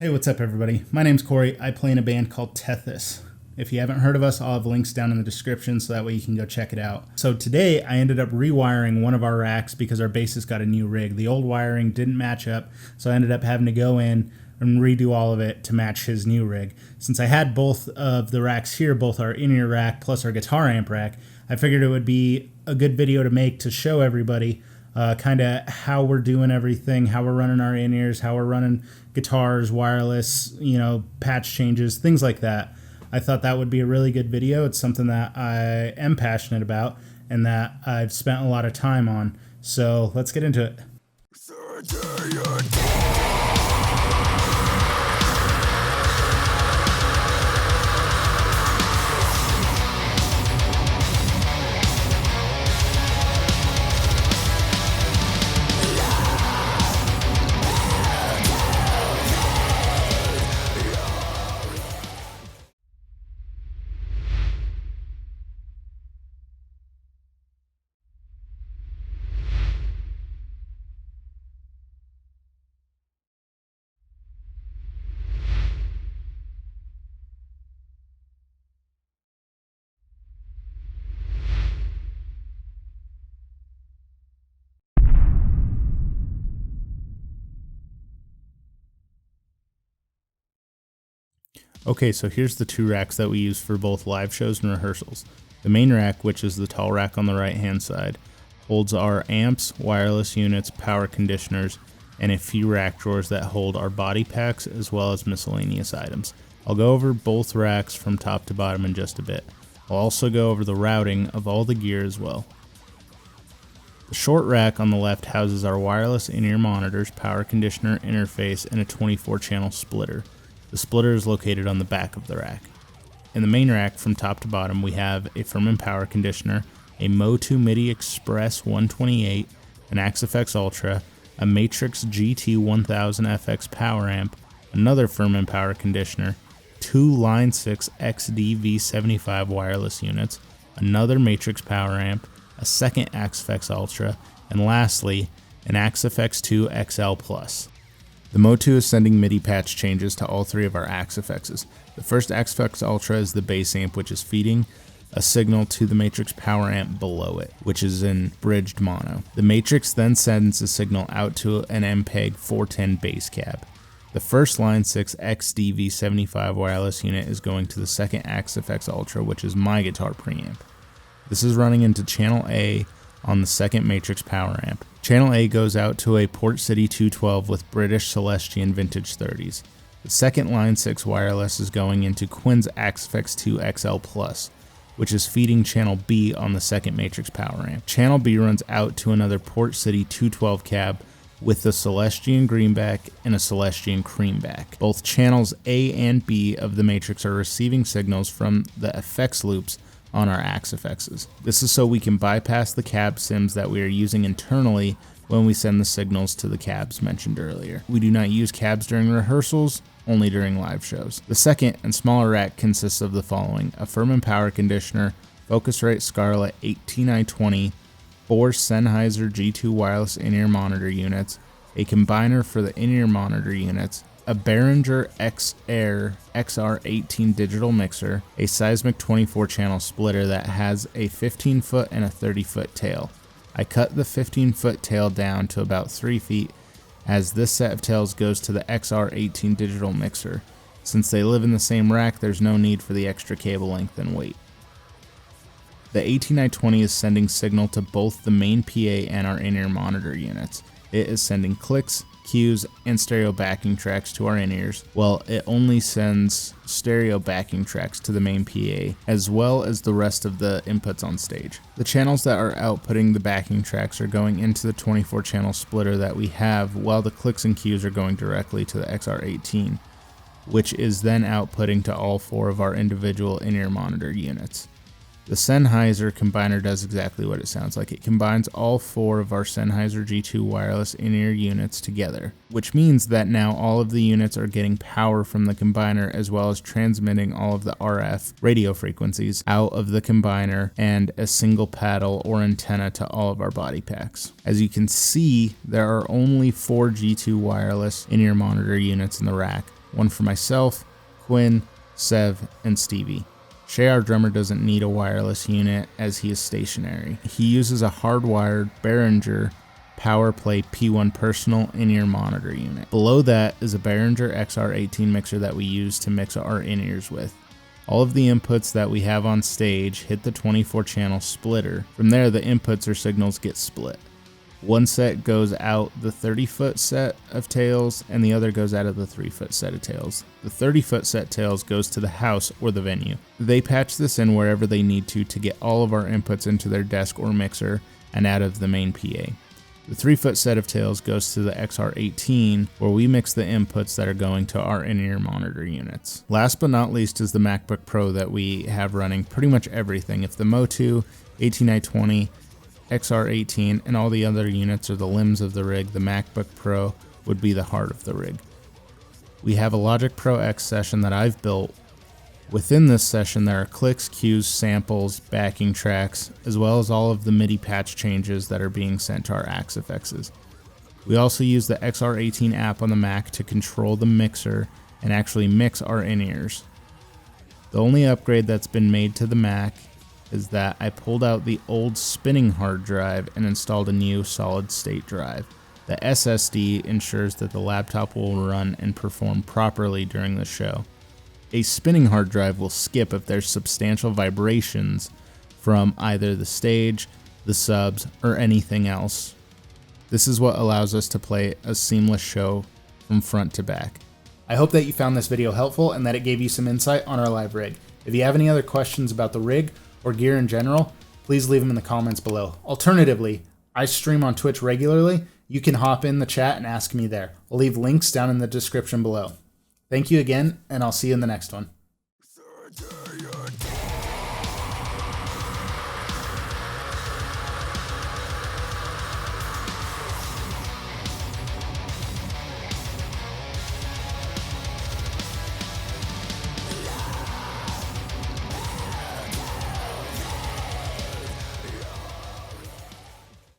Hey, what's up everybody? My name's Corey. I play in a band called Tethys. If you haven't heard of us, I'll have links down in the description so that way you can go check it out. So today I ended up rewiring one of our racks because our bassist got a new rig. The old wiring didn't match up, so I ended up having to go in and redo all of it to match his new rig. Since I had both of the racks here, both our in-ear rack plus our guitar amp rack, I figured it would be a good video to make to show everybody kind of how we're doing everything, how we're running our in-ears, how we're running guitars, wireless, patch changes, things like that. I thought that would be a really good video. It's something that I am passionate about and that I've spent a lot of time on. So let's get into it. Okay, so here's the two racks that we use for both live shows and rehearsals. The main rack, which is the tall rack on the right hand side, holds our amps, wireless units, power conditioners, and a few rack drawers that hold our body packs as well as miscellaneous items. I'll go over both racks from top to bottom in just a bit. I'll also go over the routing of all the gear as well. The short rack on the left houses our wireless in-ear monitors, power conditioner, interface, and a 24-channel splitter. The splitter is located on the back of the rack. In the main rack, from top to bottom, we have a Furman power conditioner, a Mo2 MIDI Express 128, an Axe-Fx Ultra, a Matrix GT1000FX power amp, another Furman power conditioner, two Line 6 XD V75 wireless units, another Matrix power amp, a second Axe-Fx Ultra, and lastly, an Axe-Fx 2 XL Plus. The Mo2 is sending MIDI patch changes to all three of our Axe-Fx's. The first Axe-Fx Ultra is the bass amp, which is feeding a signal to the Matrix power amp below it, which is in bridged mono. The Matrix then sends a signal out to an MPEG 410 bass cab. The first Line 6 XD V75 wireless unit is going to the second Axe-Fx Ultra, which is my guitar preamp. This is running into channel A on the second Matrix power amp. Channel A goes out to a Port City 212 with British Celestion Vintage 30s. The second Line 6 wireless is going into Quinn's Axe-Fx 2 XL Plus, which is feeding channel B on the second Matrix power amp. Channel B runs out to another Port City 212 cab with the Celestion Greenback and a Celestion Creamback. Both channels A and B of the Matrix are receiving signals from the effects loops on our Axe-Fx's. This is so we can bypass the cab sims that we are using internally when we send the signals to the cabs mentioned earlier. We do not use cabs during rehearsals, only during live shows. The second and smaller rack consists of the following: a Furman power conditioner, Focusrite Clarett 18i20, 4 Sennheiser G2 wireless in-ear monitor units, a combiner for the in-ear monitor units, a Behringer X-Air XR18 digital mixer, a Seismic 24-channel splitter that has a 15-foot and a 30-foot tail. I cut the 15-foot tail down to about 3 feet, as this set of tails goes to the XR18 digital mixer. Since they live in the same rack, there's no need for the extra cable length and weight. The 18i20 is sending signal to both the main PA and our in-ear monitor units. It is sending clicks, cues, and stereo backing tracks to our in-ears, while it only sends stereo backing tracks to the main PA, as well as the rest of the inputs on stage. The channels that are outputting the backing tracks are going into the 24-channel splitter that we have, while the clicks and cues are going directly to the XR18, which is then outputting to all four of our individual in-ear monitor units. The Sennheiser Combiner does exactly what it sounds like. It combines all four of our Sennheiser G2 wireless in-ear units together, which means that now all of the units are getting power from the combiner as well as transmitting all of the RF radio frequencies out of the combiner and a single paddle or antenna to all of our body packs. As you can see, there are only 4 G2 wireless in-ear monitor units in the rack, one for myself, Quinn, Sev, and Stevie. Shay, our drummer, doesn't need a wireless unit as he is stationary. He uses a hardwired Behringer PowerPlay P1 personal in-ear monitor unit. Below that is a Behringer XR18 mixer that we use to mix our in-ears with. All of the inputs that we have on stage hit the 24-channel splitter. From there, the inputs or signals get split. One set goes out the 30-foot set of tails, and the other goes out of the 3-foot set of tails. The 30-foot set tails goes to the house or the venue. They patch this in wherever they need to get all of our inputs into their desk or mixer and out of the main PA. The 3-foot set of tails goes to the XR18, where we mix the inputs that are going to our in-ear monitor units. Last but not least is the MacBook Pro that we have running pretty much everything. If the Motu, 18i20, XR18, and all the other units are the limbs of the rig, the MacBook Pro would be the heart of the rig. We have a Logic Pro X session that I've built. Within this session, there are clicks, cues, samples, backing tracks, as well as all of the MIDI patch changes that are being sent to our Axe-Fx's. We also use the XR18 app on the Mac to control the mixer and actually mix our in-ears. The only upgrade that's been made to the Mac is that I pulled out the old spinning hard drive and installed a new solid-state drive. The SSD ensures that the laptop will run and perform properly during the show. A spinning hard drive will skip if there's substantial vibrations from either the stage, the subs, or anything else. This is what allows us to play a seamless show from front to back. I hope that you found this video helpful and that it gave you some insight on our live rig. If you have any other questions about the rig or gear in general, please leave them in the comments below. Alternatively, I stream on Twitch regularly. You can hop in the chat and ask me there. I'll leave links down in the description below. Thank you again, and I'll see you in the next one.